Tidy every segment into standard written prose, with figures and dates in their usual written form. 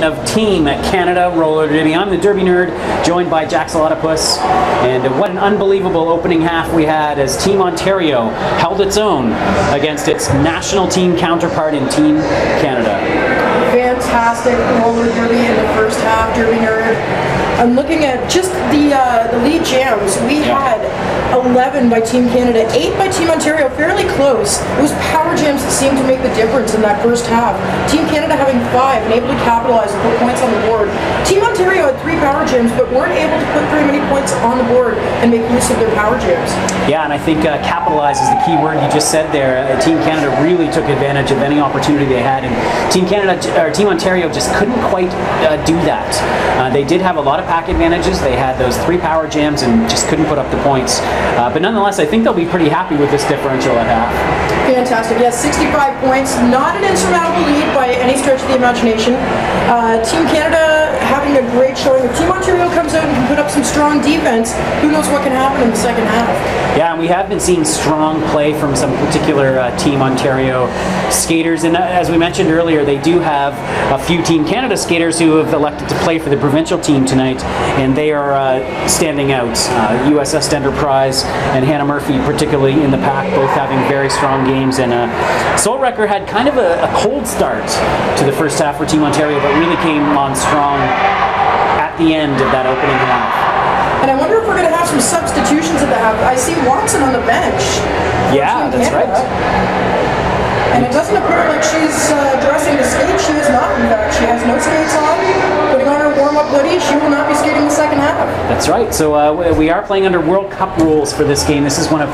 of Team Canada Roller Derby. I'm the Derby Nerd, joined by Jaxalottapus, and what an unbelievable opening half we had as Team Ontario held its own against its national team counterpart in Team Canada. Fantastic roller derby in the first half, Derby Nerd. I'm looking at just the lead jams. We had 11 by Team Canada, 8 by Team Ontario, fairly close. It was power jams that seemed to make the difference in that first half. Team Canada having 5 and able to capitalize and put points on the board. Team Ontario had 3 power jams but weren't able to put very many points on the board and make use of their power jams. Yeah, and I think capitalize is the key word you just said there. Team Canada really took advantage of any opportunity they had, and Team Ontario just couldn't quite do that. They did have a lot of pack advantages. They had those 3 power jams and just couldn't put up the points. But nonetheless, I think they'll be pretty happy with this differential at half. Fantastic. Yes, 65 points. Not an insurmountable lead by any stretch of the imagination. Team Canada having a great showing. If Team Ontario comes out and can put up some strong defense, who knows what can happen in the second half. Yeah, and we have been seeing strong play from some particular Team Ontario skaters. And as we mentioned earlier, they do have a few Team Canada skaters who have elected to play for the provincial team tonight, and they are standing out. U.S.S. Dentherprize and Hannah Murphy, particularly in the pack, both having very strong games. And Rekker had kind of a cold start to the first half for Team Ontario, but really came on strong at the end of that opening half. And I wonder if we're going to have some substitutions at the half. I see Watson on the bench. Yeah, that's right. And it doesn't appear like she's dressing to skate. She is not, in fact. She has no skates on. Putting on her warm-up hoodie. She will not be skating the second half. That's right. So we are playing under World Cup rules for this game. This is one of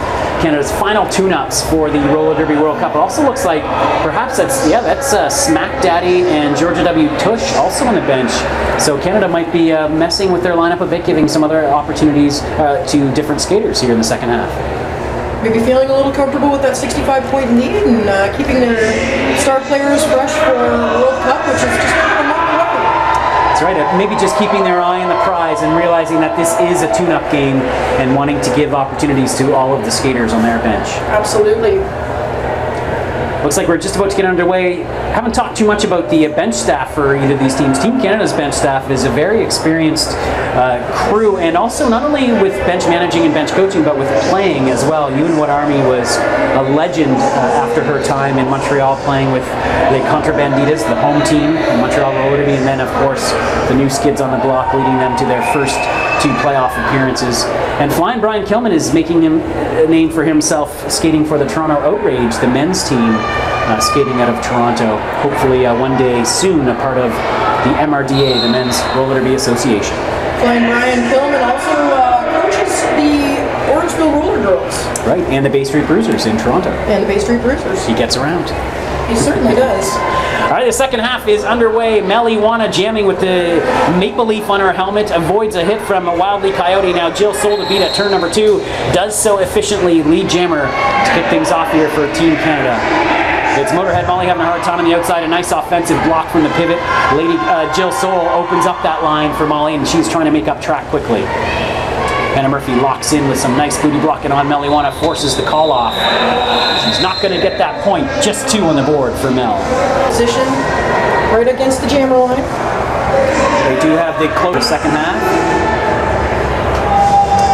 Canada's final tune-ups for the Roller Derby World Cup. It also looks like perhaps that's Smack Daddy and Georgia W. Tush also on the bench. So Canada might be messing with their lineup a bit, giving some other opportunities to different skaters here in the second half. Maybe feeling a little comfortable with that 65-point lead and keeping their star players fresh for World Cup, which is just a month away. That's right. Maybe just keeping their eye on the prize and realizing that this is a tune-up game and wanting to give opportunities to all of the skaters on their bench. Absolutely. Looks like we're just about to get underway. Haven't talked too much about the bench staff for either of these teams. Team Canada's bench staff is a very experienced crew, and also not only with bench managing and bench coaching, but with playing as well. Ewan Wotarmy was a legend after her time in Montreal, playing with the Contrabanditas, the home team, the Montreal Roller Derby, and then of course the new skids on the block, leading them to their first 2 playoff appearances. And Flying Brian Kilman is making a name for himself skating for the Toronto Outrage, the men's team, skating out of Toronto. Hopefully one day soon a part of the MRDA, the Men's Roller Derby Association. Flying Brian Kilman also coaches the Orangeville Roller Girls. Right, and the Bay Street Bruisers in Toronto. And the Bay Street Bruisers. He gets around. He certainly does. All right, the second half is underway. Mel-e-Jauna jamming with the maple leaf on her helmet, avoids a hit from a Wylde Coyote. Now Jill Smoulder beat at turn number 2, does so efficiently. Lead jammer to kick things off here for Team Canada. It's Motorhead Molly having a hard time on the outside. A nice offensive block from the pivot. Lady Jill Soul opens up that line for Molly, and she's trying to make up track quickly. Hannah Murphy locks in with some nice booty blocking on Mel-e-Jauna, forces the call off. She's not going to get that point. Just 2 on the board for Mel. Position right against the jammer line. They do have the close second half.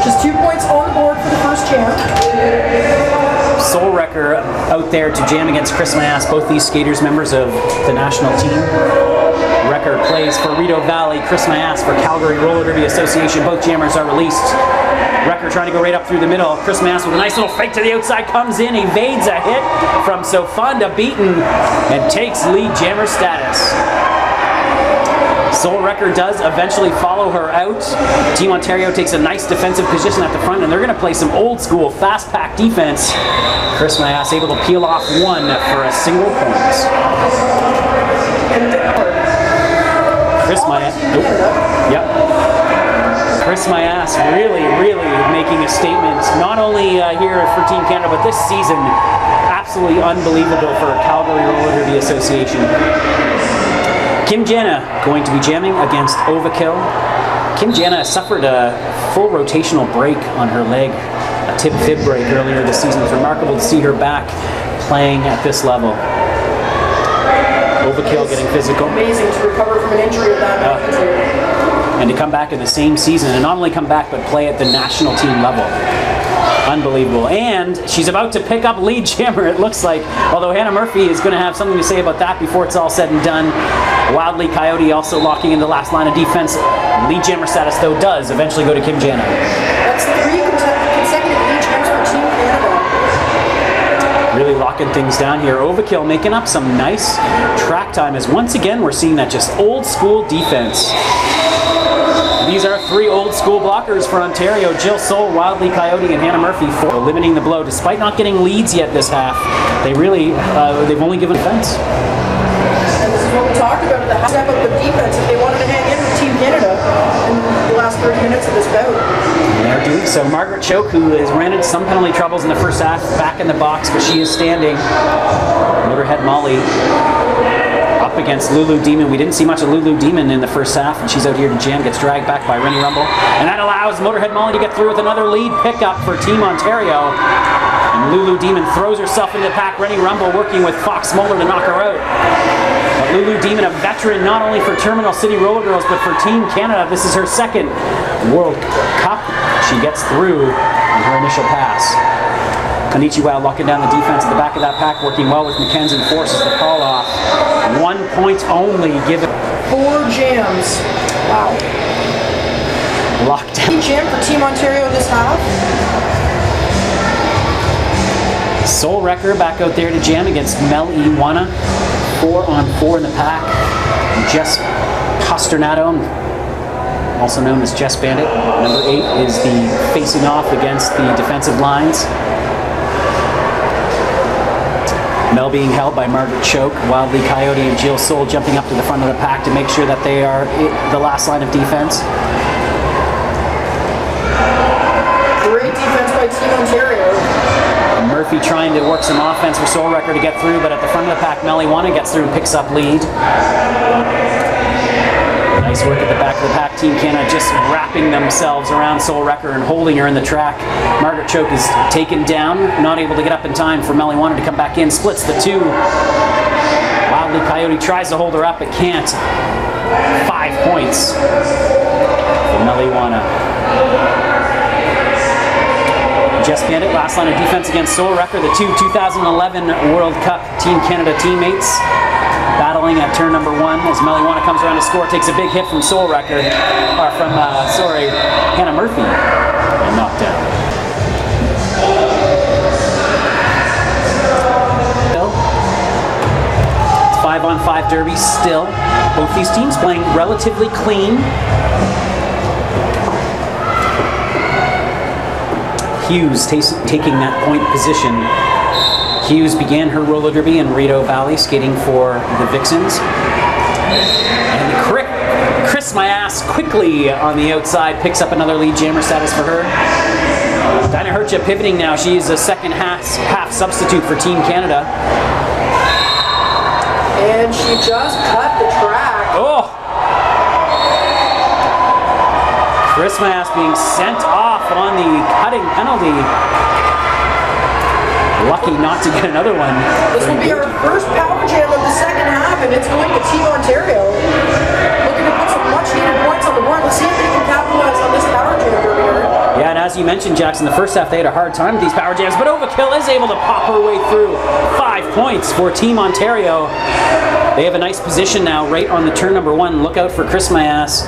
Just 2 points on the board for the first jam. Rekker out there to jam against Kris Myass, both these skaters members of the national team. Rekker plays for Rideau Valley, Kris Myass for Calgary Roller Derby Association. Both jammers are released. Rekker trying to go right up through the middle. Kris Myass with a nice little fake to the outside, comes in, evades a hit from Sofanda Beatin and takes lead jammer status. Rekker does eventually follow her out. Team Ontario takes a nice defensive position at the front, and they're going to play some old school fast pack defense. Kris Myass able to peel off 1 for a single point. Kris Myass, Kris Myass really making a statement, not only here for Team Canada, but this season. Absolutely unbelievable for Calgary Roller Derby Association. Janna going to be jamming against Overkill. Janna suffered a full rotational break on her leg, a tib fib break earlier this season. It's remarkable to see her back playing at this level. Overkill getting physical. Amazing to recover from an injury of that magnitude. And to come back in the same season, and not only come back, but play at the national team level. Unbelievable. And she's about to pick up Leigh-Jauna, it looks like. Although Hannah Murphy is going to have something to say about that before it's all said and done. Wylde Coyote also locking in the last line of defense. Leigh-Jauna status, though, does eventually go to Kim Janna. That's 3 consecutive Leigh-Jaunas for Team Canada. Really locking things down here. Overkill making up some nice track time, as once again we're seeing that just old school defense. These are 3 old school blockers for Ontario. Jill Soul, Wylde Coyote, and Hannah Murphy for limiting the blow. Despite not getting leads yet this half, they really, they've only given defense. And this is what we talked about at the half step up of defense. If they wanted to hang in with Team Canada in the last 30 minutes of this bout. And they're doing so. Margaret Choke, who has ran into some penalty troubles in the first half, back in the box, but she is standing. Motorhead Molly up against Lulu Demon. We didn't see much of Lulu Demon in the first half, and she's out here to jam, gets dragged back by Renny Rumble. And that allows Motorhead Molly to get through with another lead pickup for Team Ontario. And Lulu Demon throws herself into the pack. Renny Rumble working with Fox Smoulder to knock her out. But Lulu Demon, a veteran not only for Terminal City Roller Girls, but for Team Canada. This is her second World Cup. She gets through in her initial pass. KonichiWOW locking down the defense at the back of that pack, working well with Mackenzie, forces the call off. 1 point only given. 4 jams. Wow. Locked down. Jam for Team Ontario this half. Soul Rekker back out there to jam against Mel-e-Jauna. 4-on-4 in the pack. Jess Pasternato, also known as Jess Bandit. Number 8 is the facing off against the defensive lines. Mel being held by Margaret Choke, Wylde Coyote and Jill Soul jumping up to the front of the pack to make sure that they are the last line of defense. Great defense by Team Ontario. Murphy trying to work some offense for Soul Rekker to get through, but at the front of the pack, Mel-e-Jauna gets through and picks up lead. Nice work at the back of the pack. Team Canada just wrapping themselves around Soul Rekker and holding her in the track. Margaret Choke is taken down, not able to get up in time for Mel-e-Jauna to come back in. Splits the 2. Wylde Coyote tries to hold her up, but can't. 5 points for Mel-e-Jauna. Jess Bandit, last line of defense against Soul Rekker, the 2 2011 World Cup Team Canada teammates. Battling at turn number 1 as Mel-e-Jauna comes around to score, takes a big hit from Soul Rekker, or from, Hannah Murphy, and knocked down. It's 5-on-5 derby still. Both these teams playing relatively clean. Hughes taking that point position. Hughes began her roller derby in Rideau Valley, skating for the Vixens. And Kris Myass quickly on the outside picks up another Leigh-Jauna status for her. Dyna Hurtcha pivoting now. She is a second half substitute for Team Canada. And she just cut the track. Oh! Kris Myass being sent off on the cutting penalty. Lucky not to get another one. This will be our first power jam of the second half, and it's going to Team Ontario. Looking to put some much needed points on the board. Let's see if they can capitalize on this power jam earlier. Yeah, and as you mentioned, Jackson, the first half they had a hard time with these power jams, but Overkill is able to pop her way through. 5 points for Team Ontario. They have a nice position now right on the turn number 1. Look out for Kris Myass.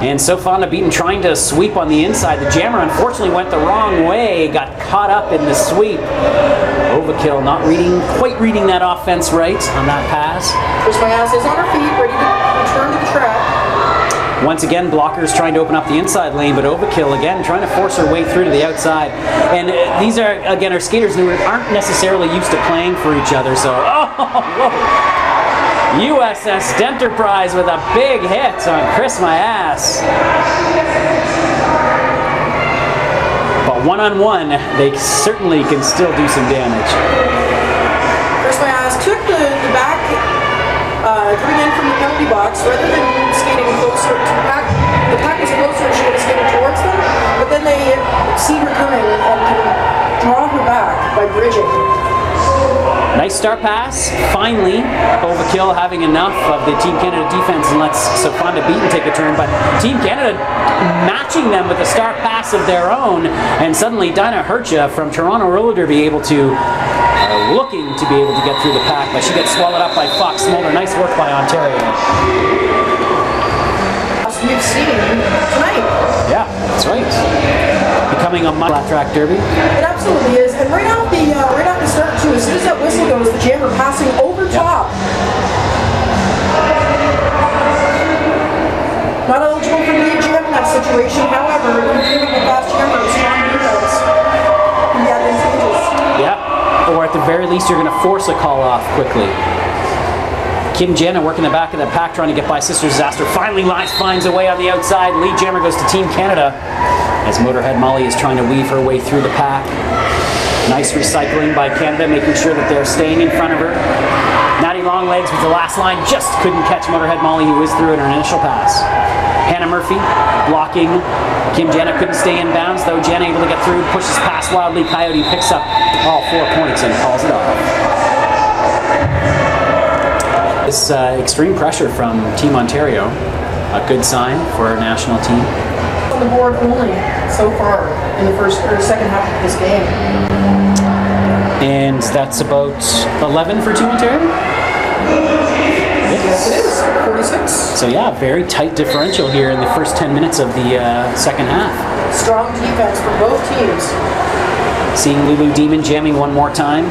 And Sofanda Beatin trying to sweep on the inside. The jammer unfortunately went the wrong way, got caught up in the sweep. Overkill not quite reading that offense right on that pass. Kris Myass is on her feet, ready to return to the track. Once again, blockers trying to open up the inside lane, but Overkill again trying to force her way through to the outside. And these are, again, our skaters who aren't necessarily used to playing for each other, so, oh, whoa. U.S.S. Dentherprize with a big hit on Kris Myass. But one-on-one, they certainly can still do some damage. Kris Myass took the back, coming in from the penalty box, rather than skating closer to the pack. The pack was closer and she would have skated towards them, but then they see her coming and can draw her back by bridging. Nice start pass. Finally, Overkill having enough of the Team Canada defense and lets Sofanda Beatin take a turn, but Team Canada matching them with a start pass of their own, and suddenly Dyna Hurtcha from Toronto Roller Derby able to, looking to be able to get through the pack, but she gets swallowed up by Fox Smoulder. Nice work by Ontario. We've seen tonight. Yeah, that's right. Becoming a flat track derby. It absolutely is, and right off the start too, as soon as that whistle goes, the jammer passing over top. Not eligible for lead jam in that situation, however, if you're giving the fast jammer a strong defense, can be advantageous. Yeah, or at the very least, you're going to force a call off quickly. Janna working the back of the pack, trying to get by Sister Disaster. Finally, finds a way on the outside. Lead jammer goes to Team Canada as Motorhead Molly is trying to weave her way through the pack. Nice recycling by Canada, making sure that they're staying in front of her. Natty Longlegs with the last line, just couldn't catch Motorhead Molly, who whizzed through in her initial pass. Hannah Murphy blocking. Janna couldn't stay in bounds, though. Janna able to get through, pushes past Wildly. Coyote picks up all 4 points and calls it off. This extreme pressure from Team Ontario, a good sign for our national team. On the board only so far in the second half of this game. And that's about 11 for Team Ontario? Yes, it is. 46. So yeah, very tight differential here in the first 10 minutes of the second half. Strong defense for both teams. Seeing Lulu Demon jamming one more time.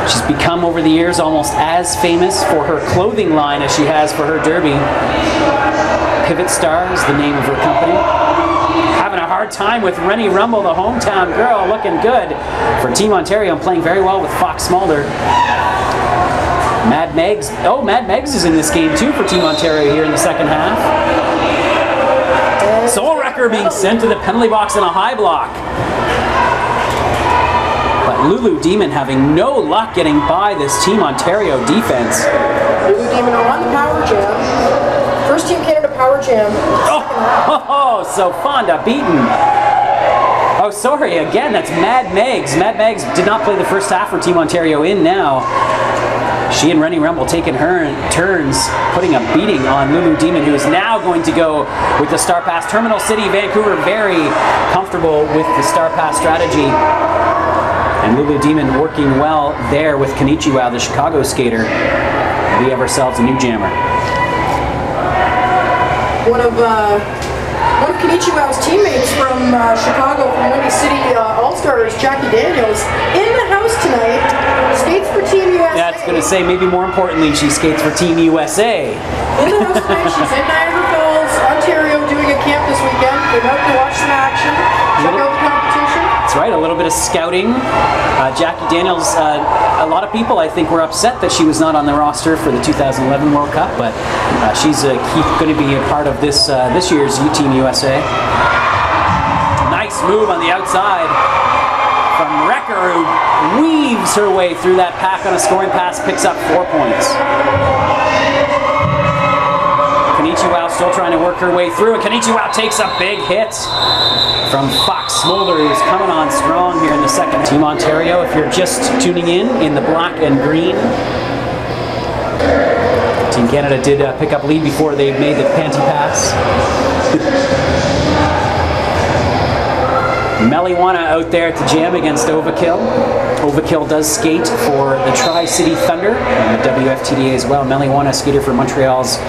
She's become, over the years, almost as famous for her clothing line as she has for her derby. Pivot Star is the name of her company. Having a hard time with Renny Rumble, the hometown girl, looking good for Team Ontario and playing very well with Fox Smoulder. Mad Megz. Oh, Mad Megz is in this game too for Team Ontario here in the second half. Soul Rekker being sent to the penalty box in a high block. But Lulu Demon having no luck getting by this Team Ontario defense. Lulu Demon on the power jam. First Team Canada power jam. Oh, Sofanda Beatin. Oh, sorry, again, that's Mad Megz. Mad Megz did not play the first half for Team Ontario in now. She and Renny Rumble taking her turns, putting a beating on Lulu Demon, who is now going to go with the Star Pass. Terminal City, Vancouver, very comfortable with the Star Pass strategy. And Lulu Demon working well there with KonichiWOW, the Chicago skater. We have ourselves a new jammer. One of KonichiWOW's teammates from Chicago, from Windy City All-Stars, Jackie Daniels, in the house tonight, skates for Team USA. Yeah, it's going to say, maybe more importantly, she skates for Team USA. In the house tonight, she's in Niagara Falls, Ontario, doing a camp this weekend. Came out to watch some action, check out the competition. That's right, a little bit of scouting. Jackie Daniels, a lot of people I think were upset that she was not on the roster for the 2011 World Cup, but she's going to be a part of this this year's Team USA. Nice move on the outside from Rekker, who weaves her way through that pack on a scoring pass, picks up 4 points. KonichiWOW still trying to work her way through, and KonichiWOW takes a big hit from Fox Smoulder, who's coming on strong here in the second. Team Ontario, if you're just tuning in the black and green. Team Canada did pick up lead before they made the panty pass. Mel-e-Jauna out there at the jam against Overkill. Overkill does skate for the Tri-City Thunder and the WFTDA as well. Mel-e-Jauna, skater for Montreal's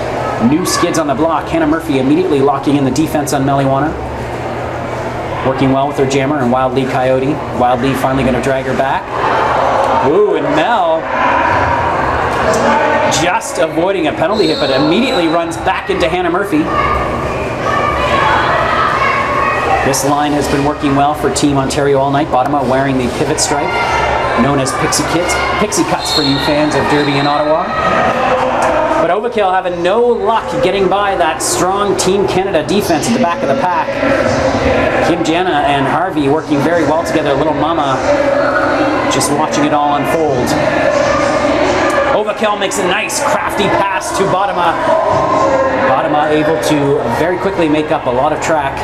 new Skids on the block. Hannah Murphy immediately locking in the defense on Mel-e-Jauna. Working well with her jammer and Wildly Coyote. Wildly finally going to drag her back. Ooh, and Mel just avoiding a penalty hit, but immediately runs back into Hannah Murphy. This line has been working well for Team Ontario all night. Bottema wearing the pivot stripe, known as Pixie Cuts for you fans of Derby in Ottawa. But Overkill having no luck getting by that strong Team Canada defense at the back of the pack. Janna and Harvey working very well together. Lil Mama just watching it all unfold. Overkill makes a nice crafty pass to Bottema. Bottema able to very quickly make up a lot of track.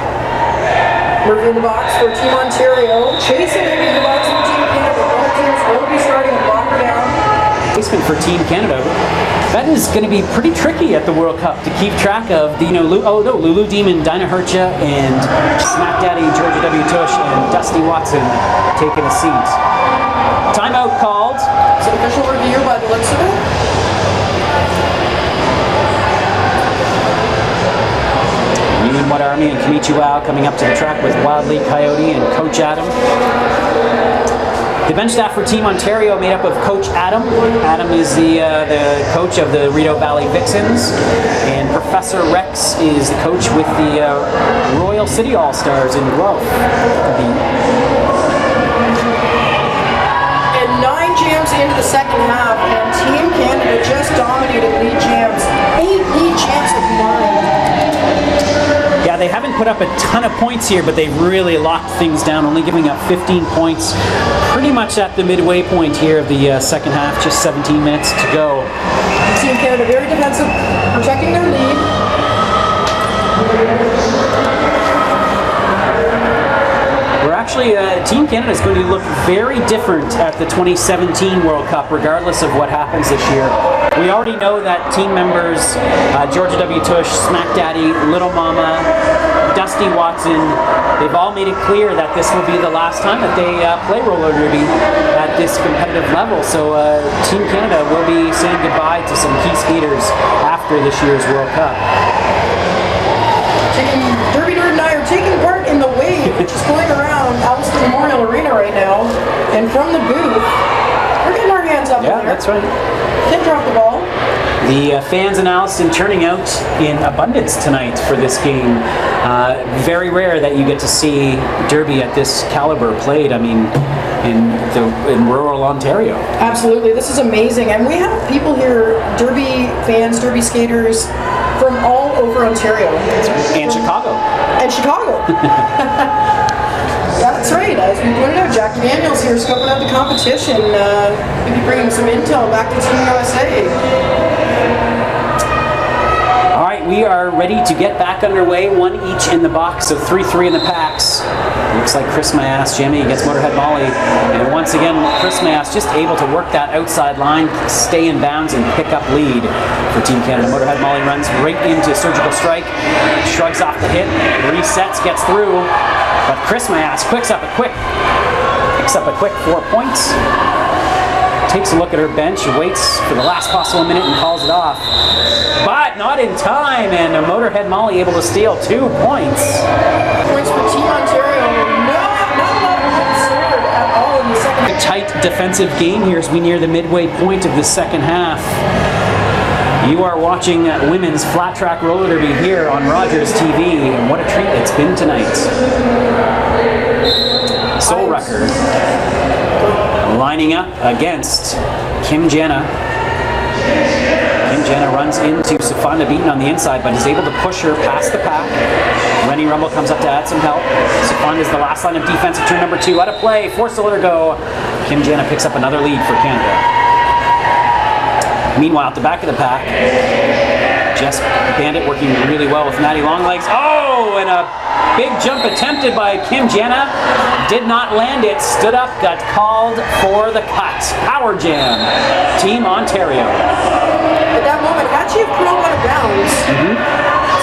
Murphy in the box for Team Ontario. Chasing in the box for Team Canada. Both teams will be starting to block her down. replacement for Team Canada. That is going to be pretty tricky at the World Cup to keep track of. Lulu Demon, Dyna Hurtcha, and Smack Daddy Georgia W. Tush and Dusty Watson taking a seat. Timeout called. Is it official review by the looks of it? Ewan Wotarmy and KonichiWOW coming up to the track with Wylde, Coyote, and Coach Adam. The bench staff for Team Ontario made up of Coach Adam. Adam is the coach of the Rideau Valley Vixens, and Professor Wrex is the coach with the Royal City All-Stars in Guelph. And 9 jams into the second half, and Team Canada just dominated lead jams. 8 lead jams of 9. Yeah, they haven't put up a ton of points here, but they've really locked things down, only giving up 15 points pretty much at the midway point here of the second half, just 17 minutes to go. Team Canada very defensive, protecting their lead. We're actually, Team Canada is going to look very different at the 2017 World Cup, regardless of what happens this year. We already know that team members, Georgia W. Tush, Smack Daddy, Lil Mama, Dusty Watson, they've all made it clear that this will be the last time that they play roller derby at this competitive level. So Team Canada will be saying goodbye to some key skaters after this year's World Cup. Derby Nerd and I are taking part in the wave, which is going around Alliston Memorial Arena right now. And from the booth, we're getting our hands up in there. Yeah, that's right. Can't drop the ball. The fans in Alliston turning out in abundance tonight for this game. Very rare that you get to see derby at this caliber played. I mean, in rural Ontario. Absolutely, this is amazing, and we have people here, derby fans, derby skaters from all over Ontario. And Chicago. And Chicago. That's right. As we pointed out, Jackie Daniels here scoping out the competition, maybe bringing some intel back to Team USA. All right, we are ready to get back underway. 1 each in the box, so 3-3 in the packs. Looks like Kris Myass jamming against Motorhead Molly, and once again, Kris Myass just able to work that outside line, stay in bounds, and pick up lead for Team Canada. Motorhead Molly runs right into Surgical Strike, shrugs off the hit, resets, gets through. But Kris Myass picks up a quick 4 points. Takes a look at her bench, waits for the last possible minute and calls it off. But not in time, and Motorhead Molly able to steal 2 points. Points for Team Ontario. Not a lot of points scored at all in the second. A tight defensive game here as we near the midway point of the second half. You are watching women's flat track roller derby here on Rogers TV, and what a treat it's been tonight. Rekker lining up against Janna. Janna runs into Sofanda Beatin on the inside, but is able to push her past the pack. Renny Rumble comes up to add some help. Sofanda is the last line of defense of turn number 2. Out of play, forced to let her go. Janna picks up another lead for Canada. Meanwhile, at the back of the pack, Jess Bandit working really well with Maddie Longlegs. Oh, and a big jump attempted by Janna. Did not land it, stood up, got called for the cut. Power jam, Team Ontario. At that moment, had she have put on out of bounds,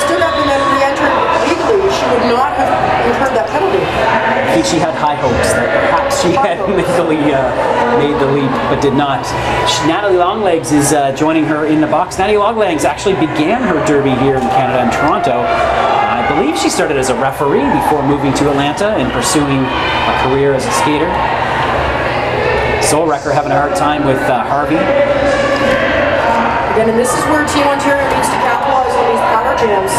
stood up and then re-entered legally, she would not have incurred that penalty. I think she had high hopes that perhaps she had legally made the leap, but did not. Natalie Longlegs is joining her in the box. Natalie Longlegs actually began her derby here in Canada in Toronto. I believe she started as a referee before moving to Atlanta and pursuing a career as a skater. Rekker having a hard time with Harvey. Again, and this is where Team Ontario needs to capitalize on these power jams.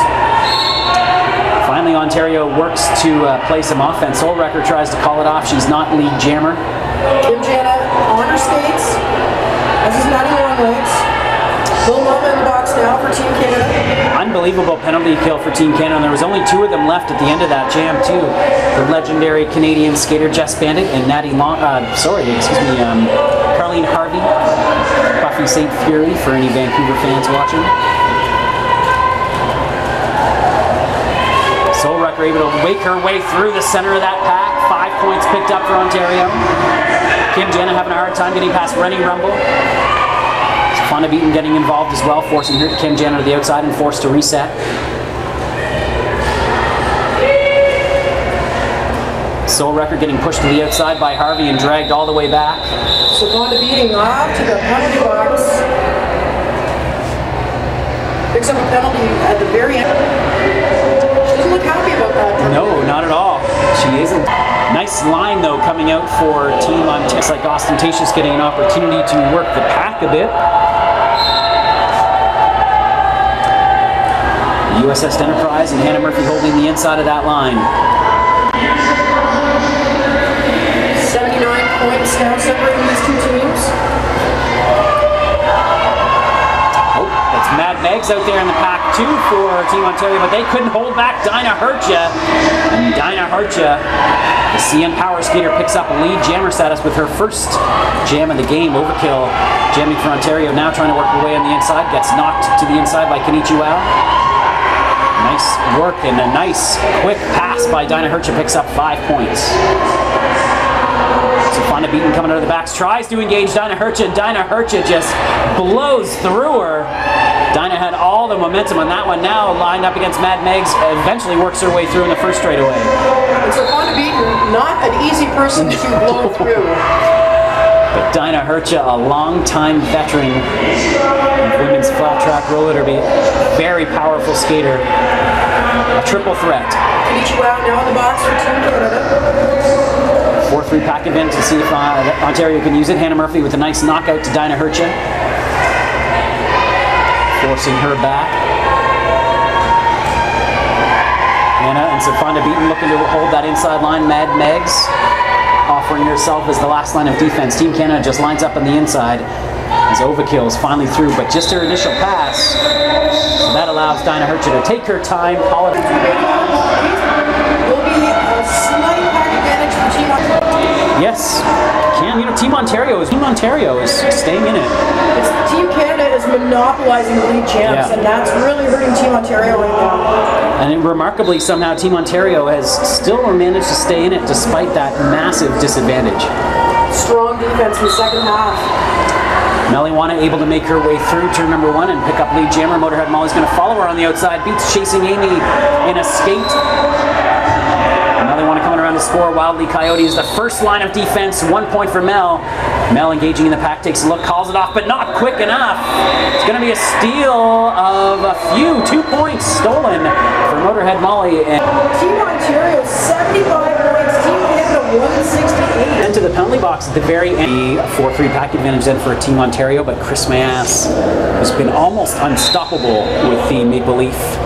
Finally, Ontario works to play some offense. Rekker tries to call it off. She's not lead jammer. Janna on her skates. This is not on legs. Lil Mama in the box now for Team Canada. Unbelievable penalty kill for Team Canada, and there was only 2 of them left at the end of that jam too. The legendary Canadian skater Jess Bandit and Karlene Harvey, Buffy St. Fury for any Vancouver fans watching. Rekker able to wake her way through the center of that pack. 5 points picked up for Ontario. Janna having a hard time getting past Renny Rumble. Sofanda Beatin getting involved as well, forcing her to Kim Janna to the outside and forced to reset. Rekker getting pushed to the outside by Harvey and dragged all the way back. Sofanda Beatin off to the penalty box. Picks up a penalty at the very end. She doesn't look happy about that. No, not at all. She isn't. Nice line though coming out for Team Ontario. It's like Austintatious getting an opportunity to work the pack a bit. U.S.S. Dentherprize and Hannah Murphy holding the inside of that line. 79 points now separating these two teams. Oh, that's Megz out there in the pack too for Team Ontario, but they couldn't hold back Dyna Hurtcha. And Dyna Hurtcha, the CN Power Skater, picks up lead jammer status with her first jam of the game. Overkill jamming for Ontario, now trying to work her way on the inside. Gets knocked to the inside by KonichiWOW. Nice work and a nice quick pass by Dyna Hurtcha, picks up 5 points. Sofanda Beatin coming out of the backs, tries to engage Dyna Hurtcha, and Dyna Hurtcha just blows through her. Dyna had all the momentum on that one, now lined up against Megz, eventually works her way through in the first straightaway. And Sofanda Beatin, not an easy person to blow through. But Dyna Hurtcha, a long-time veteran of women's flat track roller derby, very powerful skater, a triple threat. KonichiWOW now in the box for Team Canada. 4-3 pack event to see if Ontario can use it. Hannah Murphy with a nice knockout to Dyna Hurtcha, forcing her back. Hannah and Sofanda Beatin looking to hold that inside line. Megz offering herself as the last line of defense. Team Canada just lines up on the inside as Overkill is finally through, but just her initial pass. So that allows Dyna Hurtcha to take her time. Will be a slight pack advantage for Team Ontario. Yes, Team Ontario is staying in it. Team Canada is monopolizing the lead jams, and that's really hurting Team Ontario right now. And remarkably, somehow Team Ontario has still managed to stay in it despite that massive disadvantage. Strong defense in the second half. Mel-e-Jauna able to make her way through turn number 1 and pick up lead jammer. Motorhead Molly's going to follow her on the outside, beats chasing Amy in a skate. Mel-e-Jauna coming around to score. Wylde Coyote is the first line of defense. 1 point for Mel. Mel engaging in the pack, takes a look, calls it off, but not quick enough. It's going to be a steal of a few. 2 points stolen for Motorhead Molly. And Team Ontario 75 points. Team Canada 168. Into the penalty box at the very end. A 4-3 pack advantage then for Team Ontario, but Kris Myass has been almost unstoppable with the Maple Leaf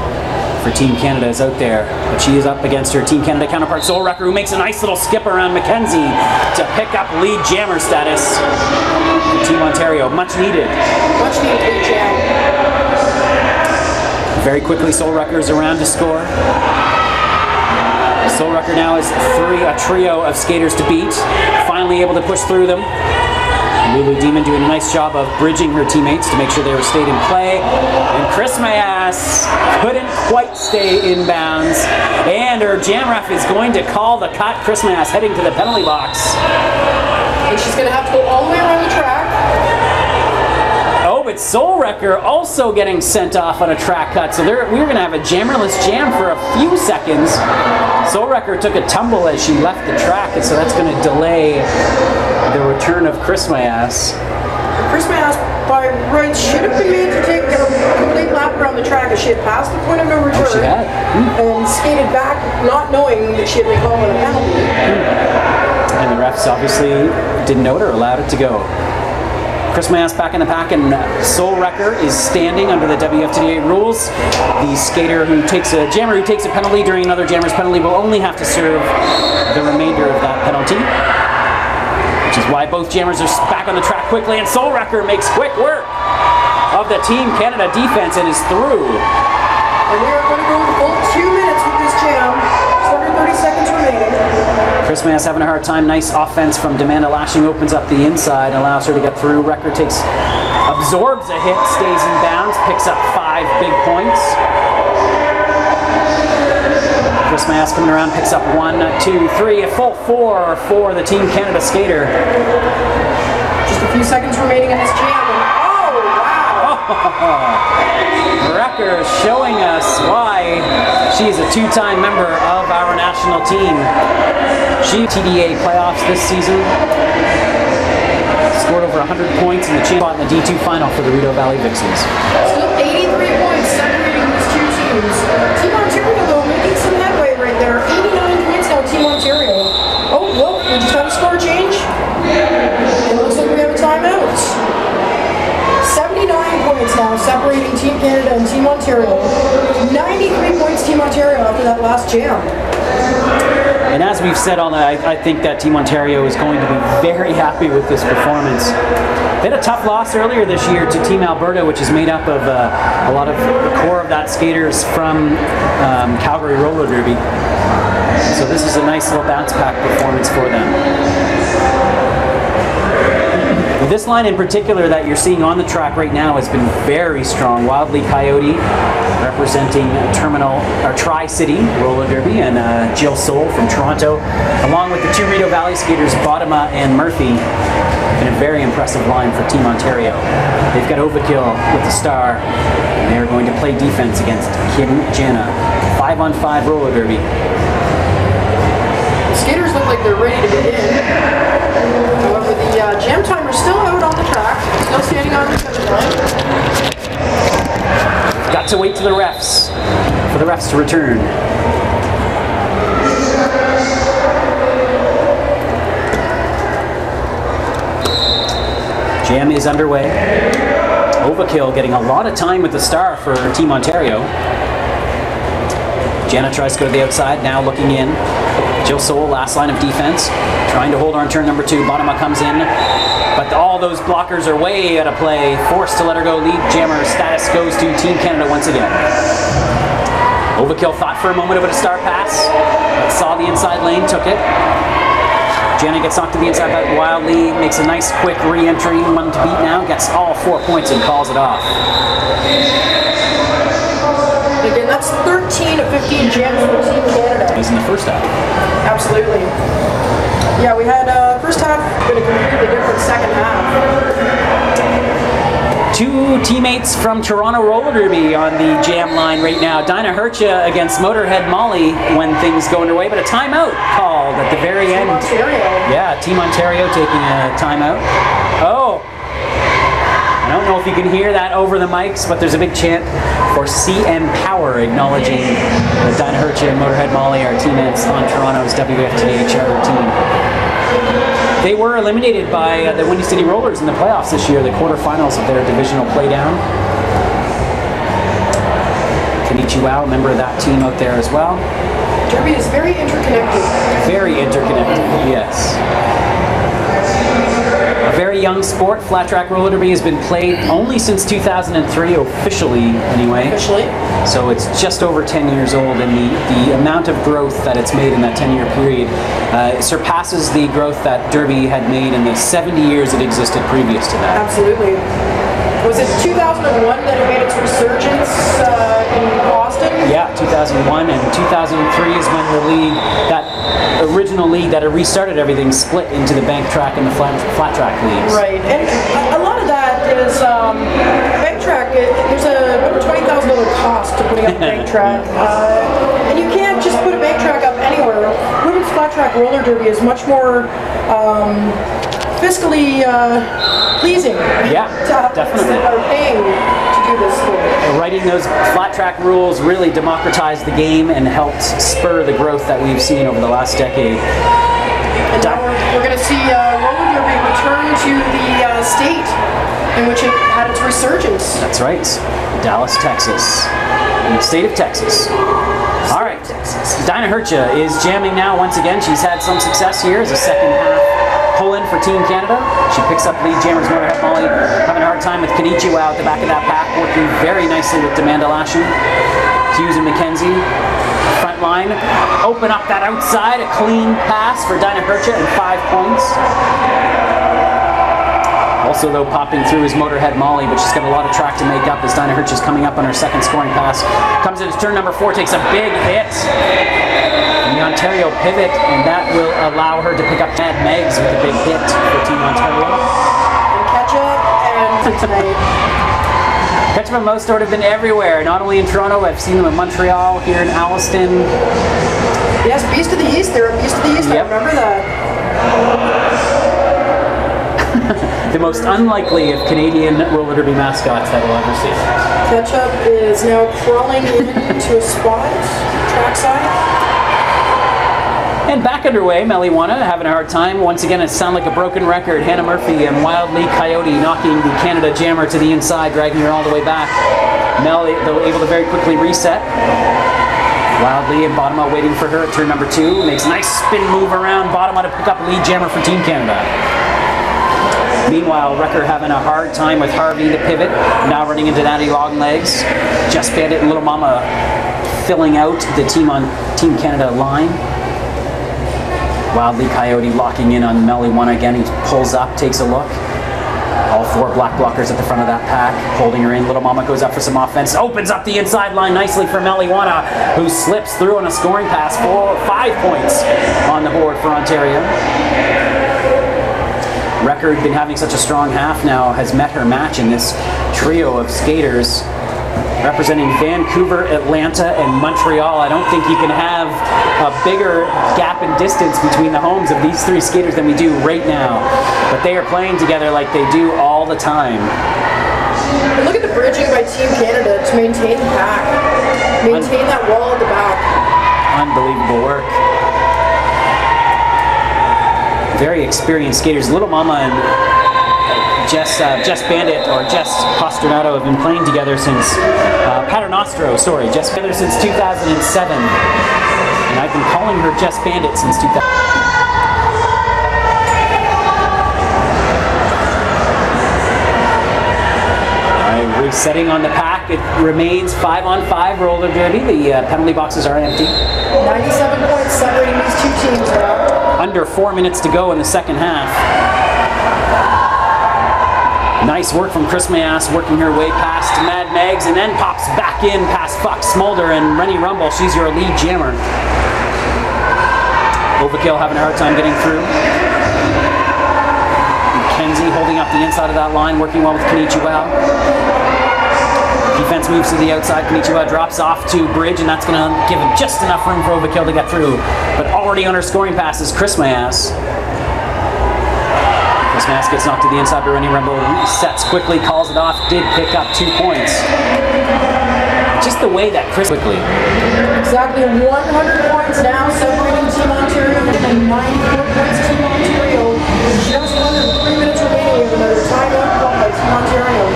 for Team Canada is out there, but she is up against her Team Canada counterpart Rekker, who makes a nice little skip around Mackenzie to pick up lead jammer status for Team Ontario. Much needed. Much needed lead jam. Very quickly, Rekker is around to score. Rekker now is a trio of skaters to beat, finally able to push through them. Lulu Demon doing a nice job of bridging her teammates to make sure they were stayed in play. And Kris Myass couldn't quite stay in bounds. And her jam ref is going to call the cut. Kris Myass heading to the penalty box. And she's going to have to go all the way around the track. Oh, but Rekker also getting sent off on a track cut. So we're going to have a jammerless jam for a few seconds. Rekker took a tumble as she left the track, and so that's going to delay the return of Kris Myass. Kris Myass, by rights, should have been made to take a complete lap around the track as she had passed the point of no return. Oh, she had? And skated back, not knowing that she had been called on a penalty. And the refs obviously didn't note or allowed it to go. Kris Myass back in the pack, and Rekker is standing under the WFTDA rules. The skater who takes a jammer who takes a penalty during another jammer's penalty will only have to serve the remainder of that penalty. Which is why both jammers are back on the track quickly, and Rekker makes quick work of the Team Canada defense and is through. And we are going to go the full 2 minutes with this jam. Just under 30 seconds remaining. Kris Myass having a hard time. Nice offense from Demanda Lashing, opens up the inside, allows her to get through. Rekker absorbs a hit, stays in bounds, picks up 5 big points. Kris Myass coming around, picks up 1, 2, 3, a full 4 for the Team Canada skater. Just a few seconds remaining in this jam, and oh wow! Rekker showing us why she is a two-time member of our national team. She TDA playoffs this season. Scored over 100 points in the spot in the D2 final for the Rideau Valley Vixens. Still 83 points separating these two teams. Team Ontario, though, making some headway right there. 89 points now, Team Ontario. Oh, look, we just had a score change. It looks like we have a timeout. 79 points now, separating Team Canada and Team Ontario. 93 points Team Ontario after that last jam. And as we've said all night, I think that Team Ontario is going to be very happy with this performance. They had a tough loss earlier this year to Team Alberta, which is made up of a lot of the core of that skaters from Calgary Roller Derby. So this is a nice little bounce back performance for them. This line in particular that you're seeing on the track right now has been very strong. Wylde Coyote representing Tri-City Roller Derby, and Jill Soul from Toronto, along with the two Rideau Valley skaters Bottema and Murphy, in a very impressive line for Team Ontario. They've got Overkill with the star, and they're going to play defense against Janna. 5-on-5 Roller Derby. The skaters look like they're ready to get in. However, the jam timer's still out on the track, still standing on the finish line. Got to wait to the refs, for the refs to return. Jam is underway. Overkill getting a lot of time with the star for Team Ontario. Janna tries to go to the outside, now looking in. Jill Soul, last line of defense, trying to hold on turn number 2. Bottema comes in, but all those blockers are way out of play. Forced to let her go. Lead jammer status goes to Team Canada once again. Overkill thought for a moment about a star pass, but saw the inside lane, took it. Janna gets knocked to the inside by Wylde, makes a nice quick re-entry, 1 to beat now, gets all 4 points and calls it off. Again, that's 13 of 15 jams for Team Canada. He's in the first half. Absolutely. Yeah, we had first half, but a completely different second half. Two teammates from Toronto Roller Derby on the jam line right now. Dyna Hurtcha against Motorhead Molly when things go underway, but a timeout called at the very end. Team Ontario. Yeah, Team Ontario taking a timeout. Oh! I don't know if you can hear that over the mics, but there's a big chant for CN Power acknowledging that Dyna Hurtcha and Motorhead Molly are teammates on Toronto's WFTA charter team. They were eliminated by the Windy City Rollers in the playoffs this year, the quarterfinals of their divisional playdown. KonichiWOW, member of that team out there as well. Derby is very interconnected. Very interconnected, yes. A very young sport. Flat track roller derby has been played only since 2003, officially anyway. Officially. So it's just over 10 years old, and the amount of growth that it's made in that 10-year period surpasses the growth that derby had made in the 70 years it existed previous to that. Absolutely. Was it 2001 that it made its resurgence in Austin? Yeah, 2001, and 2003 is when the league, that original league that had restarted everything, split into the bank track and the flat track leagues. Right, and a lot of that is bank track. There's about a $20,000 cost to putting up a bank track, and you can't just put a bank track up anywhere. Women's flat track roller derby is much more fiscally pleasing. Yeah, definitely. That are paying to do this sport. Writing those flat track rules really democratized the game and helped spur the growth that we've seen over the last decade. And now we're going to see roller derby return to the state in which it had its resurgence. That's right, Dallas, Texas, in the state of Texas. All right, Dyna Hurtcha is jamming now once again. She's had some success here as a second half pull-in for Team Canada. She picks up lead jammers Motorhead Molly, having a hard time with KonichiWOW at the back of that pack, working very nicely with Demanda Lashing. Hughes and Mackenzie, front line, open up that outside, a clean pass for Dyna Hurtcha and 5 points. Also, though, popping through is Motorhead Molly, but she's got a lot of track to make up as Dyna Hurtcha's coming up on her second scoring pass. Comes into turn number 4, takes a big hit from the Ontario pivot, and that will allow her to pick up Megz with a big hit for Team Ontario. And catch up, and tonight. Hurtcha most sort of been everywhere, not only in Toronto, I've seen them in Montreal, here in Alliston. Yes, Beast of the East, they're a Beast of the East, yep. I remember that. The most unlikely of Canadian roller derby mascots that we'll ever see. Ketchup is now crawling into a spot, trackside. And back underway, Mel-e-Jauna having a hard time. Once again, it sounded like a broken record. Hannah Murphy and Wylde, Leigh, Coyote knocking the Canada jammer to the inside, dragging her all the way back. Mel, though, able to very quickly reset. Wylde, Leigh, and Bottema waiting for her at turn number 2. Makes a nice spin move around Bottema to pick up lead jammer for Team Canada. Meanwhile, Rekker having a hard time with Harvey to pivot. Now running into Natty Longlegs. Just Bandit and Lil Mama filling out the Team Canada line. Wylde, Leigh, Coyote locking in on Mel-e-Jauna again. He pulls up, takes a look. All 4 black blockers at the front of that pack, holding her in. Lil Mama goes up for some offense, opens up the inside line nicely for Mel-e-Jauna, who slips through on a scoring pass. 5 points on the board for Ontario. Rekker, been having such a strong half now, has met her match in this trio of skaters representing Vancouver, Atlanta, and Montreal. I don't think you can have a bigger gap in distance between the homes of these 3 skaters than we do right now. But they are playing together like they do all the time. Look at the bridging by Team Canada to maintain the pack. Maintain that wall at the back. Unbelievable work. Very experienced skaters. Lil Mama and Jess Bandit, or Jess Pasternato, have been playing together since Paternostro, sorry, Jess together since 2007. And I've been calling her Jess Bandit since 2000. Resetting on the pack, it remains 5-on-5 roller derby. The penalty boxes are empty. 97 points separating these 2 teams now. Under 4 minutes to go in the second half. Nice work from Kris Myass, working her way past Mad Megz, and then pops back in past Smoulder and Renny Rumble. She's your lead jammer. Overkill having a hard time getting through. Mackenzie holding up the inside of that line, working well with KonichiWOW. Defense moves to the outside. KonichiWOW drops off to bridge, and that's going to give him just enough room for Overkill to get through. But already on her scoring pass is Kris Myass. Kris Myass gets knocked to the inside by Renny Rumble. Resets quickly, calls it off. Did pick up 2 points. Just the way that Kris quickly. Exactly 100 points now, separating Team Ontario and 94 points Team Ontario. Just under 3 minutes remaining of another timeout called by Team Ontario.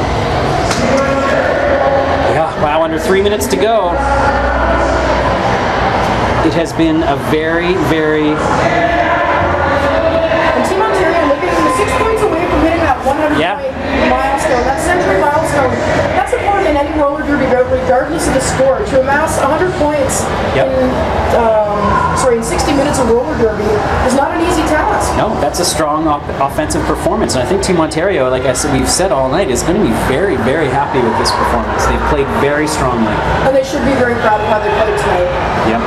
Yeah, wow, under 3 minutes to go. It has been a very, very... And Team Ontario looking 6 points away from hitting that 100-point milestone, that century milestone. That's important in any roller derby, regardless of the score. To amass 100 points in 60 minutes of roller derby is not an easy task. No, that's a strong offensive performance. And I think Team Ontario, like I said, we've said all night, is going to be very, very happy with this performance. They've played very strongly. And they should be very proud of how they played tonight. Yep.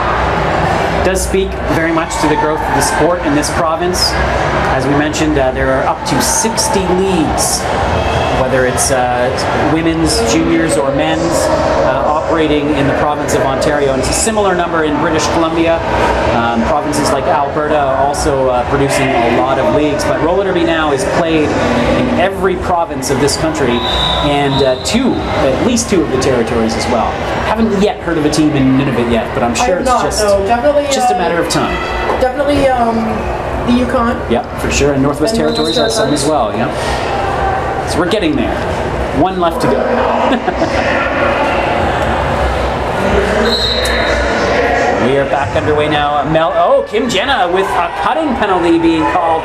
It does speak very much to the growth of the sport in this province. As we mentioned, there are up to 60 leagues, whether it's women's, juniors, or men's, operating in the province of Ontario. And it's a similar number in British Columbia. Provinces like Alberta also producing a lot of leagues. But roller derby now is played in every province of this country, and at least two of the territories as well. Haven't yet heard of a team in Nunavut yet, but I'm sure it's just a matter of time. Definitely the Yukon. Yep, for sure. And Northwest Territories has some as well. Yep. So we're getting there. One left to go. We are back underway now. Kim Janna with a cutting penalty being called,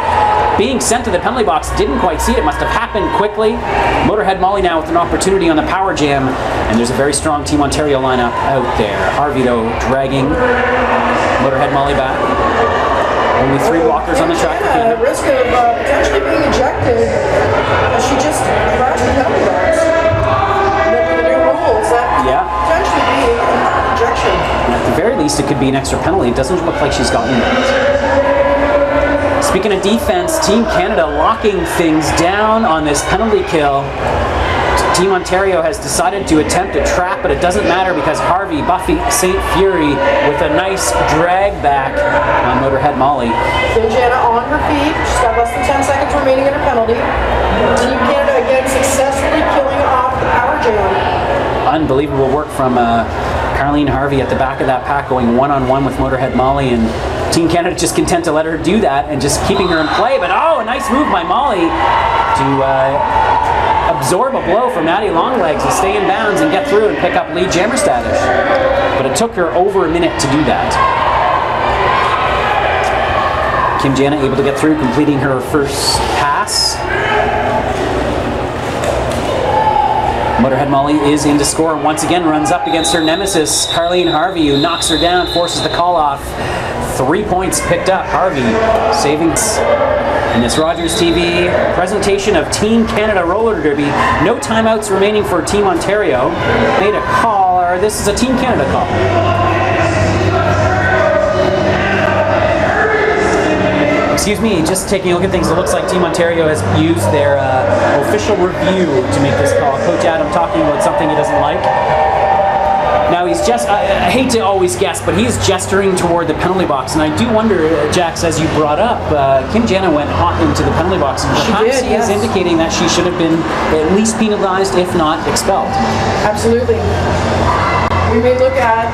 being sent to the penalty box. Didn't quite see it. It must have happened quickly. Motorhead Molly now with an opportunity on the power jam, and there's a very strong Team Ontario lineup out there. Harvey, though, dragging Motorhead Molly back. Only 3 blockers on the track. At risk of potentially being ejected as she just crashed the penalty box. The new rules that potentially be an ejection. And at the very least, it could be an extra penalty. It doesn't look like she's gotten it. Speaking of defense, Team Canada locking things down on this penalty kill. Team Ontario has decided to attempt a trap, but it doesn't matter because Harvey, Buffy, St. Fury with a nice drag back on Motorhead Molly. Janna on her feet. She's got less than 10 seconds remaining in her penalty. Team Canada again successfully killing off the power jam. Unbelievable work from Karlene Harvey at the back of that pack, going one-on-one with Motorhead Molly, and Team Canada just content to let her do that and just keeping her in play. But oh, a nice move by Molly to absorb a blow from Maddie Longlegs and stay in bounds and get through and pick up lead jammer status. But it took her over a minute to do that. Kim Janna able to get through, completing her first pass. Motorhead Molly is in to score and once again runs up against her nemesis, Karlene Harvey, who knocks her down, forces the call off. 3 points picked up. Harvey saving in this Rogers TV presentation of Team Canada Roller Derby. No timeouts remaining for Team Ontario. Made a call, or this is a Team Canada call. Excuse me, just taking a look at things, it looks like Team Ontario has used their official review to make this call. Coach Adam talking about something he doesn't like. Now he's just, I hate to always guess, but he's gesturing toward the penalty box. And I do wonder, Jax, as you brought up, Kim Janna went hot into the penalty box. And perhaps he is indicating that she should have been at least penalized, if not expelled. Absolutely. We may look at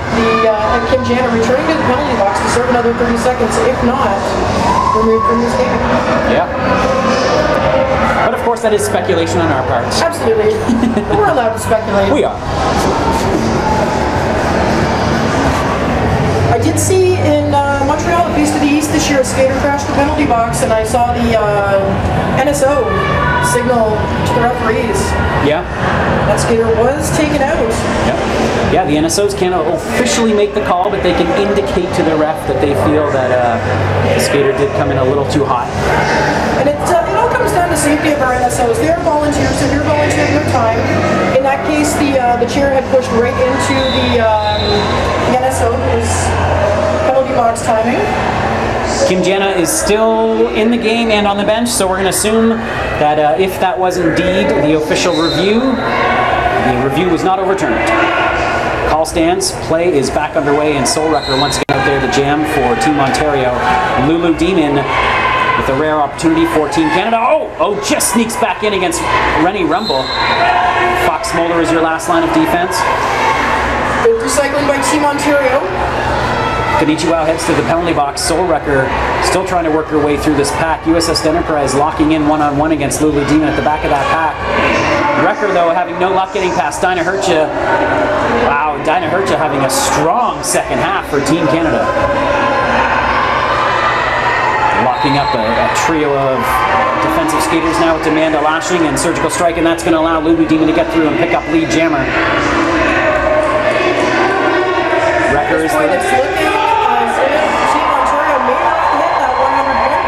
Kim Janna returning to the penalty box to serve another 30 seconds, if not, removed from this game. Yeah. But of course, that is speculation on our part. Absolutely. We're allowed to speculate. We are. I did see in Montreal at Beast of the East this year a skater crashed the penalty box, and I saw the NSO signal to the referees. Yeah. That skater was taken out. Yeah. Yeah, the NSOs can't officially make the call, but they can indicate to the ref that they feel that the skater did come in a little too hot. And it all comes down to safety of our NSOs. They are volunteers, so they're volunteering their time. In that case, the chair had pushed right into the NSO, who was penalty box timing. Kim Janna is still in the game and on the bench, so we're going to assume that if that was indeed the official review, the review was not overturned. Call stands, play is back underway, and Rekker once again out there to jam for Team Ontario. Lulu Demon with a rare opportunity for Team Canada. Oh, just sneaks back in against Renny Rumble. Fox Smoulder is your last line of defense. Good recycling by Team Ontario. KonichiWOW heads to the penalty box. Rekker still trying to work her way through this pack. U.S.S. Dentherprize locking in one-on-one against Lulu Demon at the back of that pack. Rekker, though, having no luck getting past Dyna Hurtcha. Wow, Dyna Hurtcha having a strong second half for Team Canada. Locking up a trio of defensive skaters now with Demanda Lashing and Surgical Strike, and that's going to allow Lulu Demon to get through and pick up lead jammer. Rekker is the... It's looking as if Team Ontario may not hit that 100 point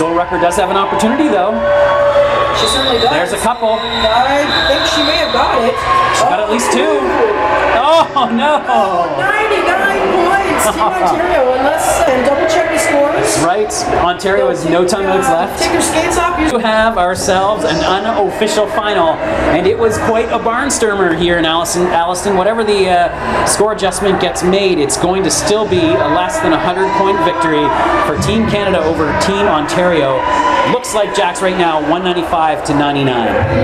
mark. Rekker does have an opportunity, though. She certainly does. There's a couple. I think she may have got it. She's got at least two. Oh, no. 99 points, Team Ontario, and double check the scores. That's right. Ontario has no timeouts left. Take your skates off. We have ourselves an unofficial final, and it was quite a barnstormer here in Alliston. Whatever the score adjustment gets made, it's going to still be a less than 100-point victory for Team Canada over Team Ontario. Looks like Jax right now 195 to 99.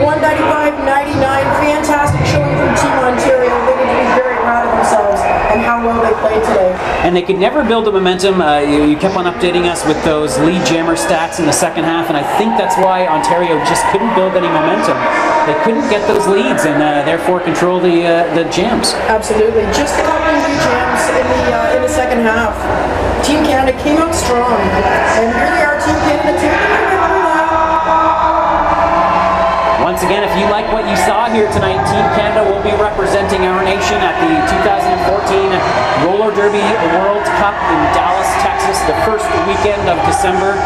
195-99. Fantastic showing from Team Ontario. They need to be very proud of themselves and how well they played today. And they could never build the momentum. You kept on updating us with those lead jammer stats in the second half, and I think that's why Ontario just couldn't build any momentum. They couldn't get those leads and therefore control the jams. Absolutely. Just a couple of lead jams in the second half. Team Canada came out strong, and here they are, Team Canada taking the victory lap. Once again, if you like what you saw here tonight, Team Canada will be representing our nation at the 2014 Roller Derby World Cup in Dallas, Texas, the first weekend of December.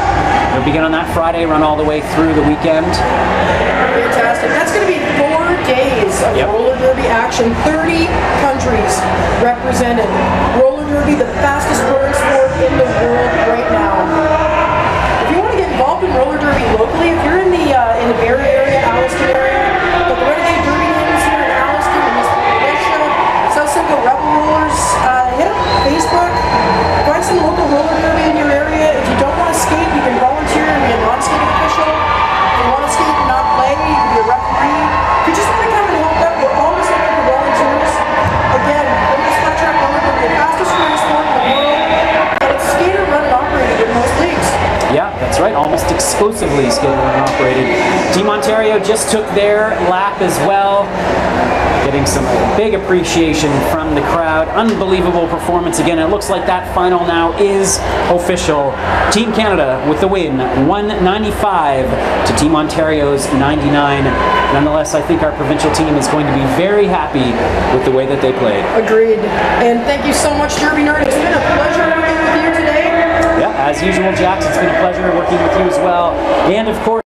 It'll begin on that Friday, run all the way through the weekend. Fantastic. That's going to be 4 days of roller derby action. 30 countries represented. Roller derby, the fastest growing sport in the world right now. If you want to get involved in roller derby locally, if you're in the Barrie area, Alliston area, exclusively scheduled and operated. Team Ontario just took their lap as well, getting some big appreciation from the crowd. Unbelievable performance again. It looks like that final now is official. Team Canada with the win, 195 to Team Ontario's 99. Nonetheless, I think our provincial team is going to be very happy with the way that they played. Agreed. And thank you so much, Derby Nerd. It's been a pleasure working with you today. Yeah, as usual, Jax, it's been a pleasure working with you as well. And of course,